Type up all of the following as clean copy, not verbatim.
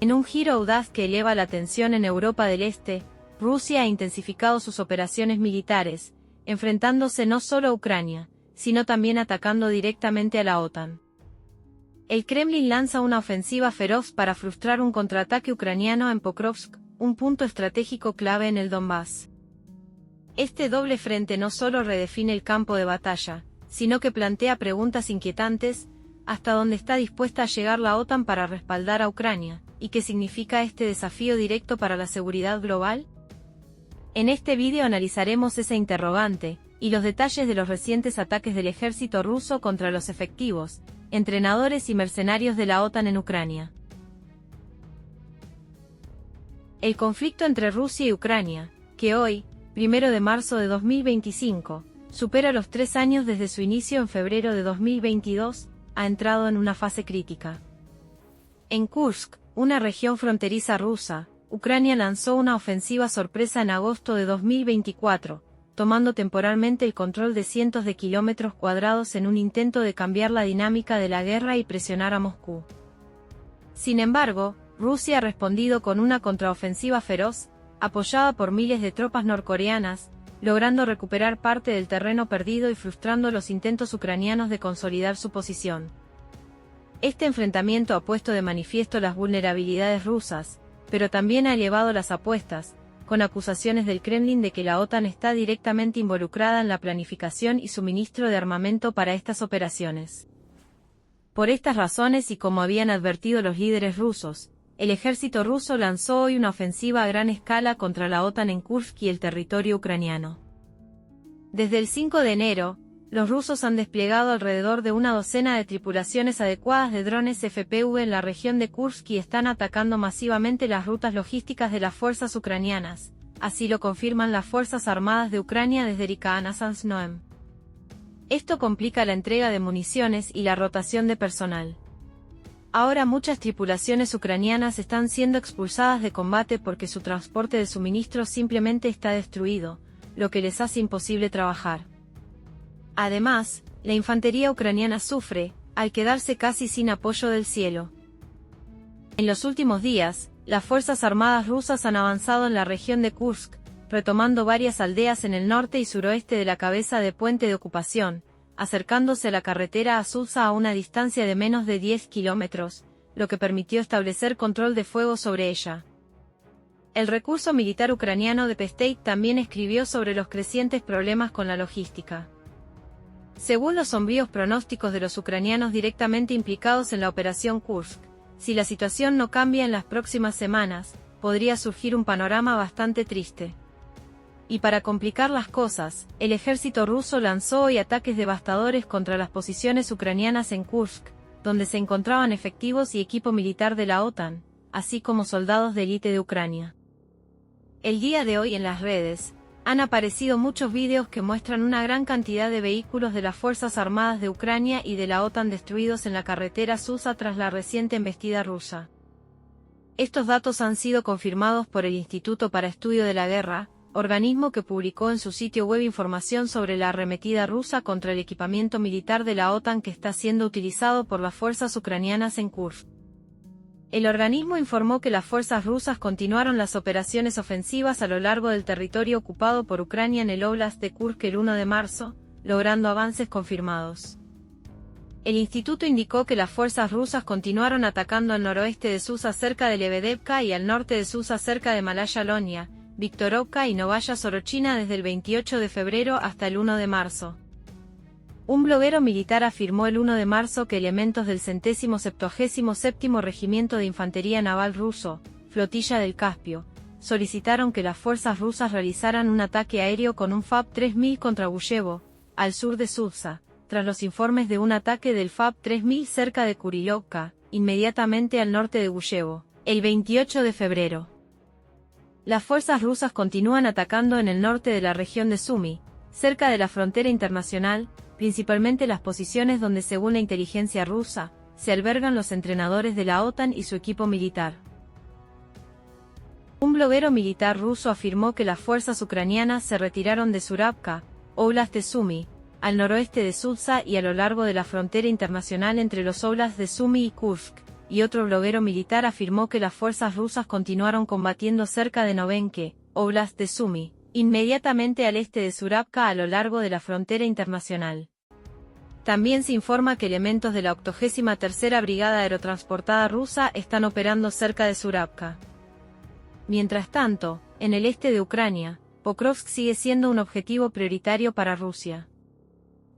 En un giro audaz que eleva la tensión en Europa del Este, Rusia ha intensificado sus operaciones militares, enfrentándose no solo a Ucrania, sino también atacando directamente a la OTAN. El Kremlin lanza una ofensiva feroz para frustrar un contraataque ucraniano en Pokrovsk, un punto estratégico clave en el Donbass. Este doble frente no solo redefine el campo de batalla, sino que plantea preguntas inquietantes: ¿hasta dónde está dispuesta a llegar la OTAN para respaldar a Ucrania? ¿Y qué significa este desafío directo para la seguridad global? En este vídeo analizaremos esa interrogante, y los detalles de los recientes ataques del ejército ruso contra los efectivos, entrenadores y mercenarios de la OTAN en Ucrania. El conflicto entre Rusia y Ucrania, que hoy, 1 de marzo de 2025, supera los 3 años desde su inicio en febrero de 2022, ha entrado en una fase crítica. En Kursk, una región fronteriza rusa, Ucrania lanzó una ofensiva sorpresa en agosto de 2024, tomando temporalmente el control de cientos de kilómetros cuadrados en un intento de cambiar la dinámica de la guerra y presionar a Moscú. Sin embargo, Rusia ha respondido con una contraofensiva feroz, apoyada por miles de tropas norcoreanas, logrando recuperar parte del terreno perdido y frustrando los intentos ucranianos de consolidar su posición. Este enfrentamiento ha puesto de manifiesto las vulnerabilidades rusas, pero también ha elevado las apuestas, con acusaciones del Kremlin de que la OTAN está directamente involucrada en la planificación y suministro de armamento para estas operaciones. Por estas razones, y como habían advertido los líderes rusos, el ejército ruso lanzó hoy una ofensiva a gran escala contra la OTAN en Kursk y el territorio ucraniano. Desde el 5 de enero, los rusos han desplegado alrededor de una docena de tripulaciones adecuadas de drones FPV en la región de Kursk y están atacando masivamente las rutas logísticas de las fuerzas ucranianas, así lo confirman las Fuerzas Armadas de Ucrania desde Rika a Noem. Esto complica la entrega de municiones y la rotación de personal. Ahora muchas tripulaciones ucranianas están siendo expulsadas de combate porque su transporte de suministros simplemente está destruido, lo que les hace imposible trabajar. Además, la infantería ucraniana sufre, al quedarse casi sin apoyo del cielo. En los últimos días, las Fuerzas Armadas rusas han avanzado en la región de Kursk, retomando varias aldeas en el norte y suroeste de la cabeza de puente de ocupación, acercándose a la carretera a Sudzha a una distancia de menos de 10 kilómetros, lo que permitió establecer control de fuego sobre ella. El recurso militar ucraniano de Pesteit también escribió sobre los crecientes problemas con la logística. Según los sombríos pronósticos de los ucranianos directamente implicados en la operación Kursk, si la situación no cambia en las próximas semanas, podría surgir un panorama bastante triste. Y para complicar las cosas, el ejército ruso lanzó hoy ataques devastadores contra las posiciones ucranianas en Kursk, donde se encontraban efectivos y equipo militar de la OTAN, así como soldados de élite de Ucrania. El día de hoy en las redes, han aparecido muchos vídeos que muestran una gran cantidad de vehículos de las Fuerzas Armadas de Ucrania y de la OTAN destruidos en la carretera Sudzha tras la reciente embestida rusa. Estos datos han sido confirmados por el Instituto para Estudio de la Guerra, organismo que publicó en su sitio web información sobre la arremetida rusa contra el equipamiento militar de la OTAN que está siendo utilizado por las fuerzas ucranianas en Kursk. El organismo informó que las fuerzas rusas continuaron las operaciones ofensivas a lo largo del territorio ocupado por Ucrania en el Oblast de Kursk el 1 de marzo, logrando avances confirmados. El instituto indicó que las fuerzas rusas continuaron atacando al noroeste de Sudzha cerca de Lebedevka y al norte de Sudzha cerca de Malaya Lonia, Viktorovka y Novaya Sorochina desde el 28 de febrero hasta el 1 de marzo. Un bloguero militar afirmó el 1 de marzo que elementos del 177º Regimiento de Infantería Naval ruso, Flotilla del Caspio, solicitaron que las fuerzas rusas realizaran un ataque aéreo con un FAB-3000 contra Guyevo, al sur de Sudzha, tras los informes de un ataque del FAB-3000 cerca de Kurilovka, inmediatamente al norte de Guyevo, el 28 de febrero. Las fuerzas rusas continúan atacando en el norte de la región de Sumy, cerca de la frontera internacional, principalmente las posiciones donde, según la inteligencia rusa, se albergan los entrenadores de la OTAN y su equipo militar. Un bloguero militar ruso afirmó que las fuerzas ucranianas se retiraron de Surabka, Oblast de Sumy, al noroeste de Sudzha y a lo largo de la frontera internacional entre los Oblasts de Sumy y Kursk, y otro bloguero militar afirmó que las fuerzas rusas continuaron combatiendo cerca de Novenke, Oblast de Sumy, inmediatamente al este de Surabka a lo largo de la frontera internacional. También se informa que elementos de la 83ª Brigada Aerotransportada rusa están operando cerca de Surabka. Mientras tanto, en el este de Ucrania, Pokrovsk sigue siendo un objetivo prioritario para Rusia.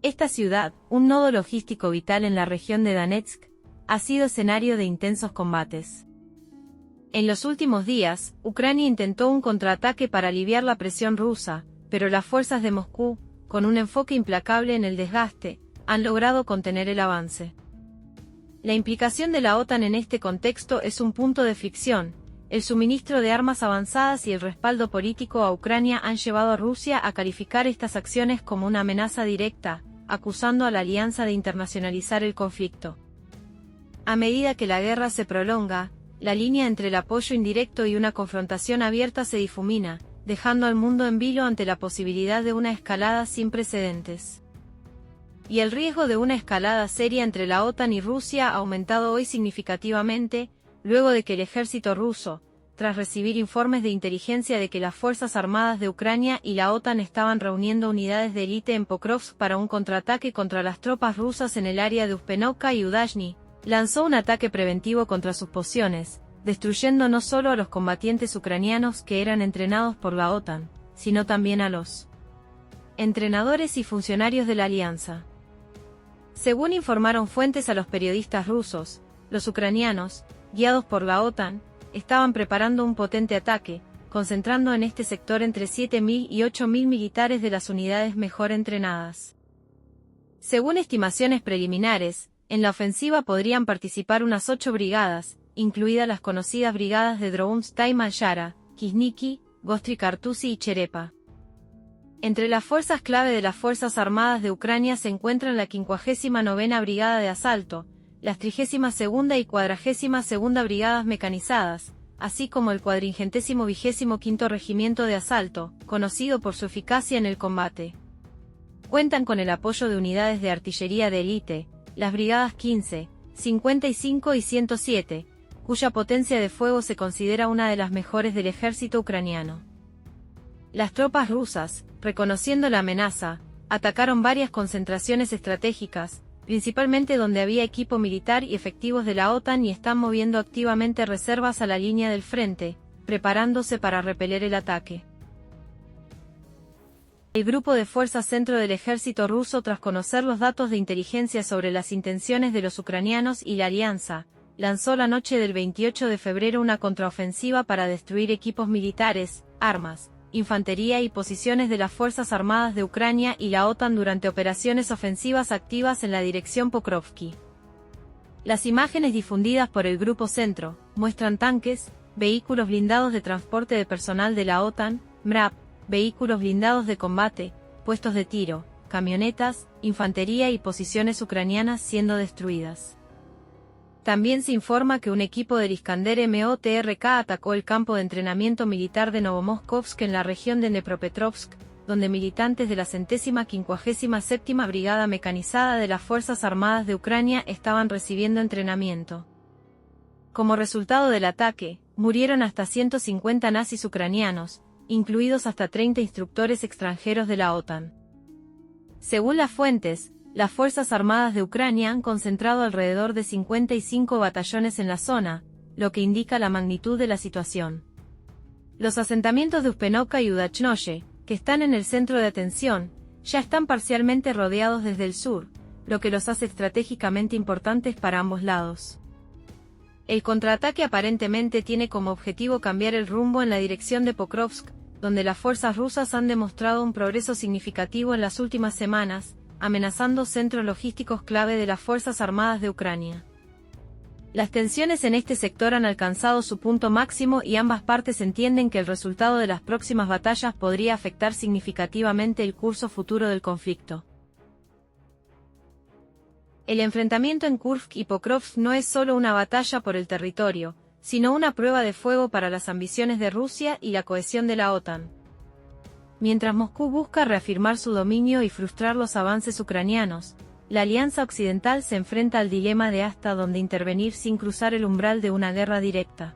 Esta ciudad, un nodo logístico vital en la región de Donetsk, ha sido escenario de intensos combates. En los últimos días, Ucrania intentó un contraataque para aliviar la presión rusa, pero las fuerzas de Moscú, con un enfoque implacable en el desgaste, han logrado contener el avance. La implicación de la OTAN en este contexto es un punto de fricción. El suministro de armas avanzadas y el respaldo político a Ucrania han llevado a Rusia a calificar estas acciones como una amenaza directa, acusando a la alianza de internacionalizar el conflicto. A medida que la guerra se prolonga, la línea entre el apoyo indirecto y una confrontación abierta se difumina, dejando al mundo en vilo ante la posibilidad de una escalada sin precedentes. Y el riesgo de una escalada seria entre la OTAN y Rusia ha aumentado hoy significativamente, luego de que el ejército ruso, tras recibir informes de inteligencia de que las Fuerzas Armadas de Ucrania y la OTAN estaban reuniendo unidades de élite en Pokrovsk para un contraataque contra las tropas rusas en el área de Uspenovka y Udashny, lanzó un ataque preventivo contra sus posiciones, destruyendo no solo a los combatientes ucranianos que eran entrenados por la OTAN, sino también a los entrenadores y funcionarios de la alianza. Según informaron fuentes a los periodistas rusos, los ucranianos, guiados por la OTAN, estaban preparando un potente ataque, concentrando en este sector entre 7.000 y 8.000 militares de las unidades mejor entrenadas. Según estimaciones preliminares, en la ofensiva podrían participar unas 8 brigadas, incluidas las conocidas brigadas de Dronstay Malyara, Kishniki, Gostry Kartuzy y Cherepa. Entre las fuerzas clave de las Fuerzas Armadas de Ucrania se encuentran la 59ª Brigada de Asalto, las 32ª y 42ª Brigadas Mecanizadas, así como el 425º Regimiento de Asalto, conocido por su eficacia en el combate. Cuentan con el apoyo de unidades de artillería de élite, las brigadas 15, 55 y 107, cuya potencia de fuego se considera una de las mejores del ejército ucraniano. Las tropas rusas, reconociendo la amenaza, atacaron varias concentraciones estratégicas, principalmente donde había equipo militar y efectivos de la OTAN, y están moviendo activamente reservas a la línea del frente, preparándose para repeler el ataque. El Grupo de Fuerzas Centro del Ejército ruso, tras conocer los datos de inteligencia sobre las intenciones de los ucranianos y la alianza, lanzó la noche del 28 de febrero una contraofensiva para destruir equipos militares, armas, infantería y posiciones de las Fuerzas Armadas de Ucrania y la OTAN durante operaciones ofensivas activas en la dirección Pokrovsky. Las imágenes difundidas por el Grupo Centro muestran tanques, vehículos blindados de transporte de personal de la OTAN, MRAP, vehículos blindados de combate, puestos de tiro, camionetas, infantería y posiciones ucranianas siendo destruidas. También se informa que un equipo del Iskander MOTRK atacó el campo de entrenamiento militar de Novomoskovsk en la región de Dnepropetrovsk, donde militantes de la 157ª Brigada Mecanizada de las Fuerzas Armadas de Ucrania estaban recibiendo entrenamiento. Como resultado del ataque, murieron hasta 150 nazis ucranianos, incluidos hasta 30 instructores extranjeros de la OTAN. Según las fuentes, las Fuerzas Armadas de Ucrania han concentrado alrededor de 55 batallones en la zona, lo que indica la magnitud de la situación. Los asentamientos de Uspenovka y Udachnoye, que están en el centro de atención, ya están parcialmente rodeados desde el sur, lo que los hace estratégicamente importantes para ambos lados. El contraataque aparentemente tiene como objetivo cambiar el rumbo en la dirección de Pokrovsk, donde las fuerzas rusas han demostrado un progreso significativo en las últimas semanas, amenazando centros logísticos clave de las Fuerzas Armadas de Ucrania. Las tensiones en este sector han alcanzado su punto máximo y ambas partes entienden que el resultado de las próximas batallas podría afectar significativamente el curso futuro del conflicto. El enfrentamiento en Kursk y Pokrovsk no es solo una batalla por el territorio, sino una prueba de fuego para las ambiciones de Rusia y la cohesión de la OTAN. Mientras Moscú busca reafirmar su dominio y frustrar los avances ucranianos, la Alianza Occidental se enfrenta al dilema de hasta dónde intervenir sin cruzar el umbral de una guerra directa.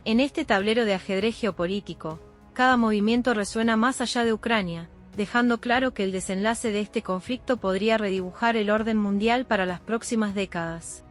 En este tablero de ajedrez geopolítico, cada movimiento resuena más allá de Ucrania, dejando claro que el desenlace de este conflicto podría redibujar el orden mundial para las próximas décadas.